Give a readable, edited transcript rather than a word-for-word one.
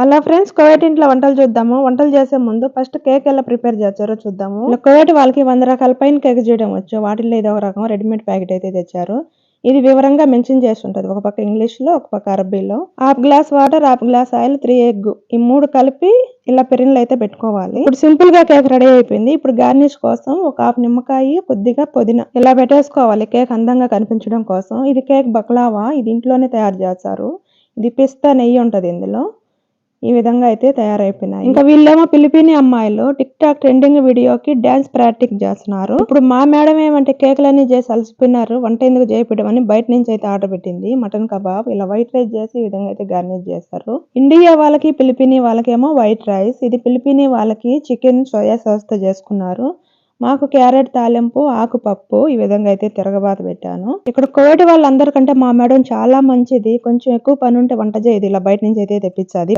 Hello friends, Kuwait ఇంట్లో వంటలు చూద్దాము. వంటలు చేసే ముందు ఫస్ట్ కేక్ ఎలా ప్రిపేర్ చేస్తారో చూద్దాము. కువైట్ వాళ్ళకి 100 రకాల పైన కేక్ చేయడం వచ్చు. వాటిల్లో ఇది ఒక రకం రెడీమేడ్ ప్యాకెట్ అయితే తెచ్చారు. ఇది వివరంగా మెన్షన్ చేసి ఉంటుంది. ఒక పక్క ఇంగ్లీష్ లో, ఒక పక్క అరబీలో. Half glass water, half glass oil, 3 egg, ఈ 3 కలిపి ఇలా పెరిన్లు అయితే పెట్టుకోవాలి. ఇప్పుడు సింపుల్ గా కేక్ రెడీ అయిపోయింది. ఇప్పుడు గార్నిష్ కోసం ఒక హాఫ్ నిమ్మకాయ, కొద్దిగా పుదీనా ఇలా పెట్టేసుకోవాలి కేక్ అందంగా కనిపించడం కోసం. ఇది కేక్ బక్లావా, ఇది ఇంట్లోనే తయారు చేస్తారు. ఇది పిస్తా నెయ్యి ఉంటది ఇందులో. ఈ విధంగా అయితే తయారైపోయినాయి. ఇంకా వీళ్ళేమో ఫిలిపీని అమ్మాయిలు టిక్ టాక్ ట్రెండింగ్ వీడియోకి డాన్స్ ప్రాక్టీస్ చేస్తున్నారు. ఇప్పుడు మా మేడం ఏమంటే కేకులన్నీ చేసి అలసిపోయినారు, వంట ఎందుకు చేయడం బయట నుంచి అయితే ఆర్డర్ పెట్టింది. మటన్ కబాబ్ ఇలా వైట్ రైస్ చేసి ఈ విధంగా అయితే గార్నిష్ చేస్తారు. ఇండియా వాళ్ళకి ఫిలిపీని వాళ్ళకేమో వైట్ రైస్, ఇది ఫిలిపీని వాళ్ళకి చికెన్ సోయా సాస్ తో చేసుకున్నారు. మాకు క్యారెట్ తాలింపు, ఆకుపప్పు ఈ విధంగా అయితే తిరగబాత పెట్టాను. ఇక్కడ కువైట్ వాళ్ళందరికంటే మా మేడం చాలా మంచిది. కొంచెం ఎక్కువ పని ఉంటే వంట చేయదు, ఇలా బయట నుంచి అయితే తెప్పించాది.